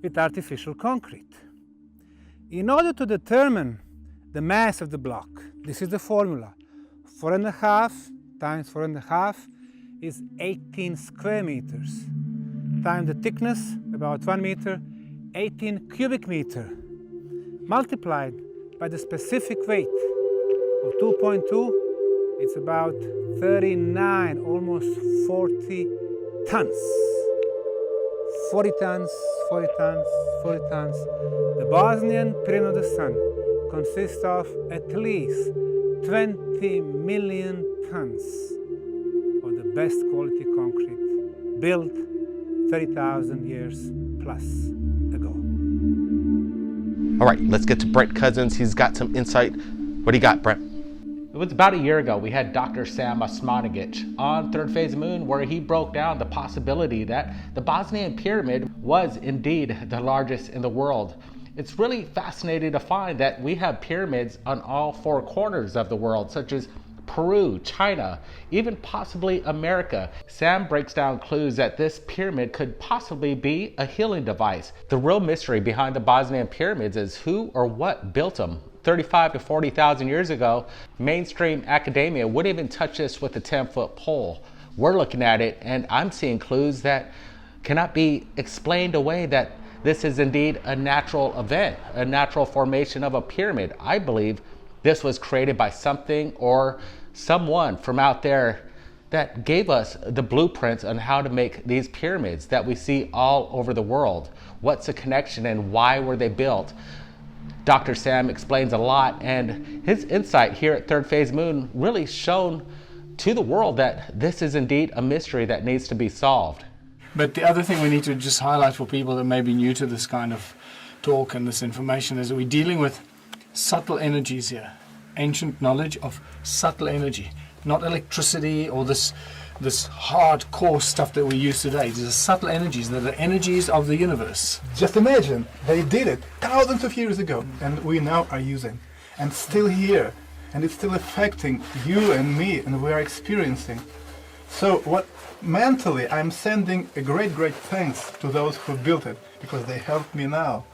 with artificial concrete. In order to determine the mass of the block, this is the formula. 4.5 times 4.5 is 18 square meters. Times the thickness, about 1 meter, 18 cubic meter. Multiplied by the specific weight of 2.2, it's about 39, almost 40 tons. 40 tons, 40 tons, 40 tons. The Bosnian Pyramid of the Sun consists of at least 20 million tons of the best quality concrete built 30,000 years plus ago. All right, let's get to Brent Cousins. He's got some insight. What do you got, Brent? It was about a year ago we had Dr. Sam Osmanagic on Thirdphaseofmoon, where he broke down the possibility that the Bosnian pyramid was indeed the largest in the world. It's really fascinating to find that we have pyramids on all 4 corners of the world, such as Peru, China, even possibly America. Sam breaks down clues that this pyramid could possibly be a healing device. The real mystery behind the Bosnian pyramids is who or what built them. 35 to 40,000 years ago, mainstream academia wouldn't even touch this with a 10-foot pole. We're looking at it and I'm seeing clues that cannot be explained away, that this is indeed a natural event, a natural formation of a pyramid. I believe this was created by something or someone from out there that gave us the blueprints on how to make these pyramids that we see all over the world. What's the connection and why were they built? Dr. Sam explains a lot, and his insight here at Thirdphaseofmoon really shown to the world that this is indeed a mystery that needs to be solved. But the other thing we need to just highlight for people that may be new to this kind of talk and this information is that we're dealing with subtle energies here. Ancient knowledge of subtle energy, not electricity or this hardcore stuff that we use today. These are subtle energies. They're the energies of the universe. Just imagine, they did it thousands of years ago, and we now are using. And still here, and it's still affecting you and me, and we are experiencing. So what mentally I'm sending a great thanks to those who built it, because they helped me now.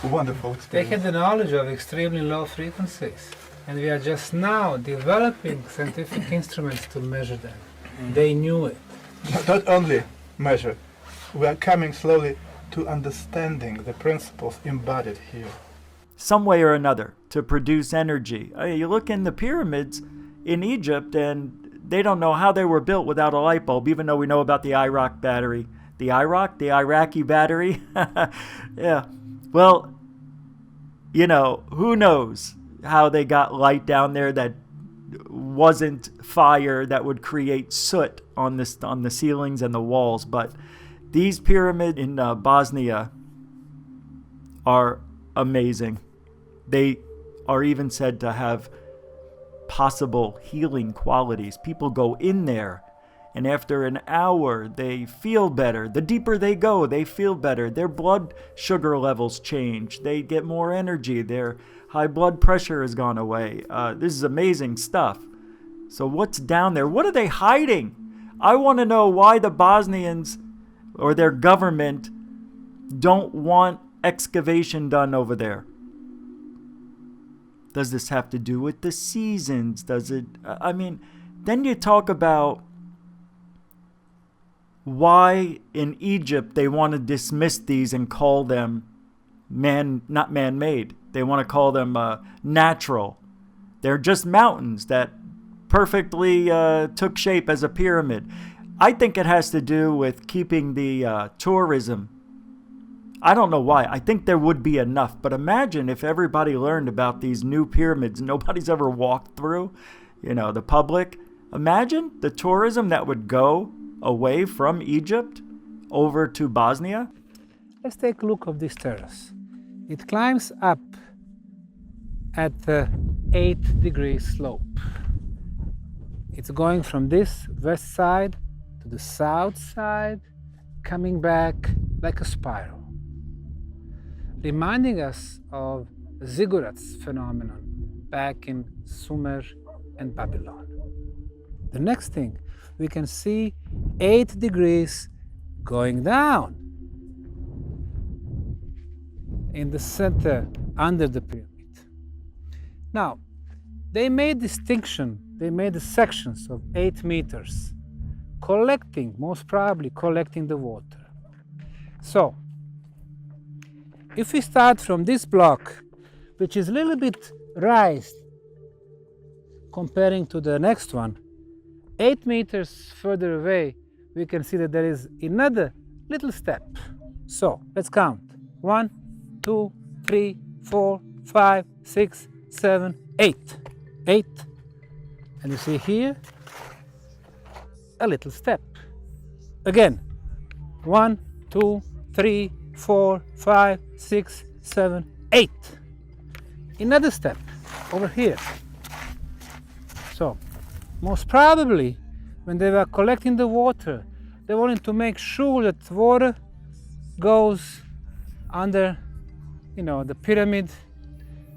Wonderful experience. They had the knowledge of extremely low frequencies, and we are just now developing scientific instruments to measure them. They knew it. Not only measure, we are coming slowly to understanding the principles embodied here. Some way or another to produce energy. You look in the pyramids in Egypt and they don't know how they were built without a light bulb, even though we know about the Iraq battery. The Iraqi battery? Yeah. Well, you know, who knows how they got light down there that wasn't fire that would create soot on the ceilings and the walls. But these pyramids in Bosnia are amazing. They are even said to have possible healing qualities. People go in there, and after an hour, they feel better. The deeper they go, they feel better. Their blood sugar levels change. They get more energy. Their high blood pressure has gone away. This is amazing stuff. So what's down there? What are they hiding? I want to know why the Bosnians or their government don't want excavation done over there. Does this have to do with the seasons? Does it? I mean, then you talk about why in Egypt they want to dismiss these and call them not man-made. They want to call them natural. They're just mountains that perfectly took shape as a pyramid. I think it has to do with keeping the tourism. I don't know why. I think there would be enough. But imagine if everybody learned about these new pyramids nobody's ever walked through, you know, the public. Imagine the tourism that would go away from Egypt over to Bosnia. Let's take a look of this terrace. It climbs up at the 8-degree slope. It's going from this west side to the south side, coming back like a spiral, reminding us of the ziggurats phenomenon back in Sumer and Babylon. The next thing, we can see 8 degrees going down in the center under the pyramid. Now, they made distinction, they made the sections of 8 meters, most probably collecting the water. So, if we start from this block, which is a little bit raised comparing to the next one, 8 meters further away, we can see that there is another little step. So, let's count. 1, 2, 3, 4, 5, 6, 7, 8. 8. And you see here, a little step. Again, 1, 2, 3, 4, 5, 6, 7, 8. Another step over here. So, most probably, when they were collecting the water, they wanted to make sure that water goes under, the pyramid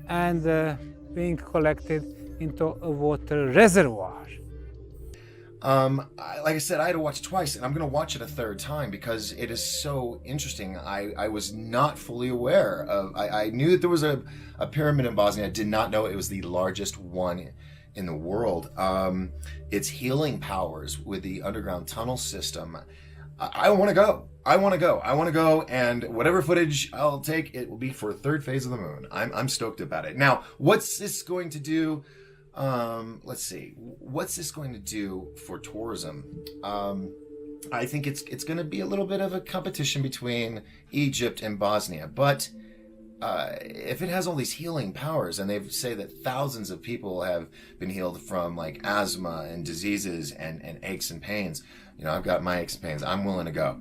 and being collected into a water reservoir. Like I said, I had to watch it twice, and I'm going to watch it a third time because it is so interesting. I was not fully aware of. I knew that there was a pyramid in Bosnia. I did not know it was the largest one in the world. Its healing powers with the underground tunnel system. I want to go. I want to go, and whatever footage I'll take, it will be for Third Phase of the Moon. I'm stoked about it. Now, what's this going to do? Let's see. What's this going to do for tourism? I think it's going to be a little bit of a competition between Egypt and Bosnia. But if it has all these healing powers, and they say that thousands of people have been healed from like asthma and diseases and aches and pains. I've got my aches and pains. I'm willing to go.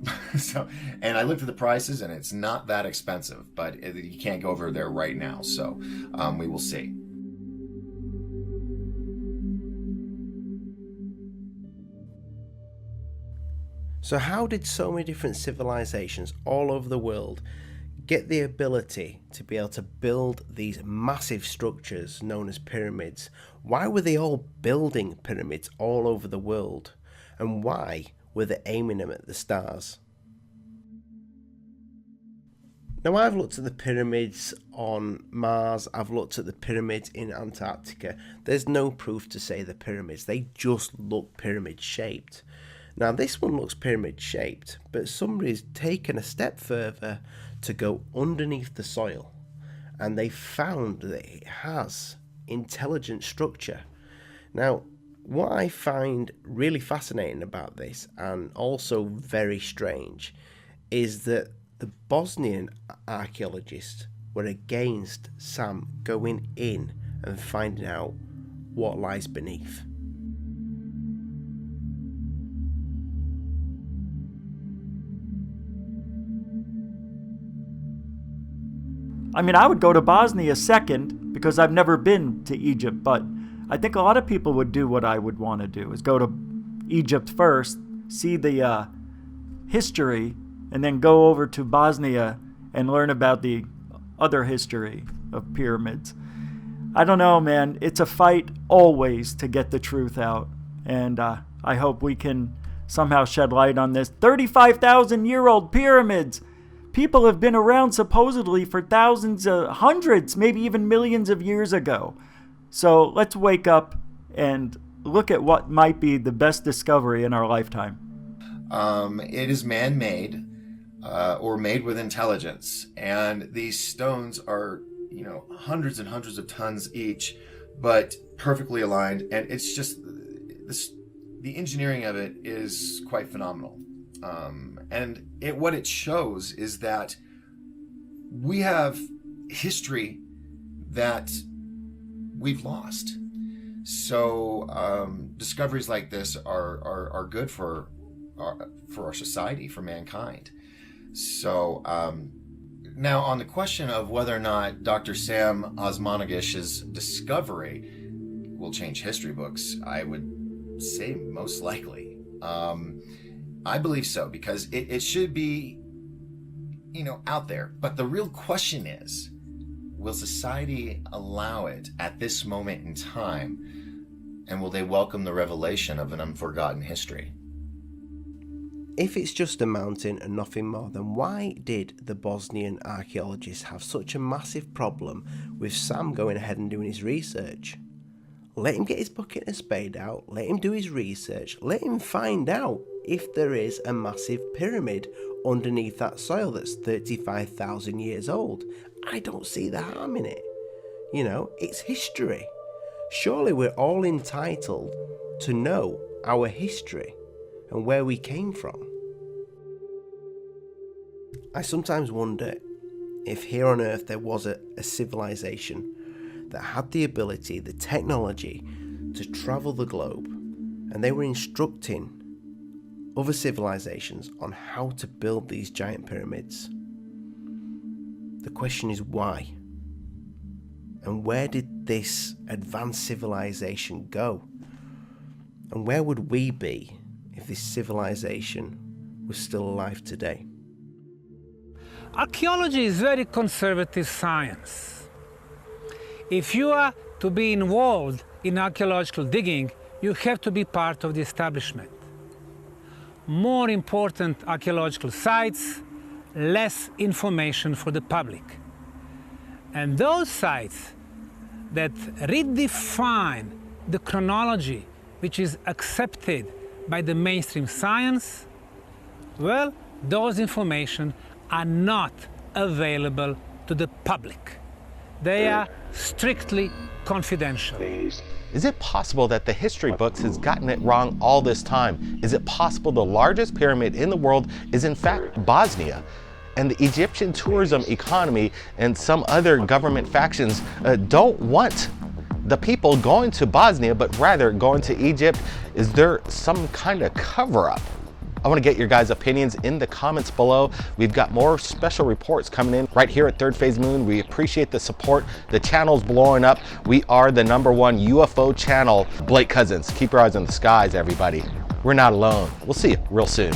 And I looked at the prices, and it's not that expensive, but you can't go over there right now. So we will see. So how did so many different civilizations all over the world get the ability to be able to build these massive structures known as pyramids, why were they all building pyramids all over the world? And why were they aiming them at the stars? Now, I've looked at the pyramids on Mars, I've looked at the pyramids in Antarctica. There's no proof to say the pyramids, they just look pyramid shaped. Now, this one looks pyramid shaped, but somebody's taken a step further to go underneath the soil, and they found that it has intelligent structure. Now, what I find really fascinating about this, and also very strange, is that the Bosnian archaeologists were against Sam going in and finding out what lies beneath. I mean, I would go to Bosnia second because I've never been to Egypt, but I think a lot of people would do what I would want to do, is go to Egypt first, see the history, and then go over to Bosnia and learn about the other history of pyramids. I don't know, man. It's a fight always to get the truth out. And I hope we can somehow shed light on this. 35,000-year-old pyramids. People have been around supposedly for thousands, hundreds, maybe even millions of years ago. So let's wake up and look at what might be the best discovery in our lifetime. It is man-made. Or made with intelligence, and these stones are, hundreds and hundreds of tons each, but perfectly aligned, and it's just the engineering of it is quite phenomenal. And what it shows is that we have history that we've lost. So discoveries like this are good for our society, for mankind. So now on the question of whether or not Dr. Sam Osmanagish's discovery will change history books, I would say most likely. I believe so, because it should be, out there. But the real question is, will society allow it at this moment in time? And will they welcome the revelation of an unforgotten history? If it's just a mountain and nothing more, then why did the Bosnian archaeologists have such a massive problem with Sam going ahead and doing his research? Let him get his bucket and spade out, let him do his research, let him find out if there is a massive pyramid underneath that soil that's 35,000 years old. I don't see the harm in it. It's history. Surely we're all entitled to know our history and where we came from. I sometimes wonder if here on Earth there was a civilization that had the ability, the technology to travel the globe, and they were instructing other civilizations on how to build these giant pyramids. The question is why? And where did this advanced civilization go? And where would we be if this civilization was still alive today? Archaeology is very conservative science. If you are to be involved in archaeological digging, you have to be part of the establishment. More important archaeological sites, less information for the public. And those sites that redefine the chronology which is accepted by the mainstream science, well, those information are not available to the public. They are strictly confidential. Is it possible that the history books has gotten it wrong all this time? Is it possible the largest pyramid in the world is in fact Bosnia? And the Egyptian tourism economy and some other government factions don't want the people going to Bosnia, but rather going to Egypt? Is there some kind of cover-up? I want to get your guys' opinions in the comments below. We've got more special reports coming in right here at Third Phase Moon. We appreciate the support. The channel's blowing up. We are the #1 UFO channel. Blake Cousins, keep your eyes on the skies, everybody. We're not alone. We'll see you real soon.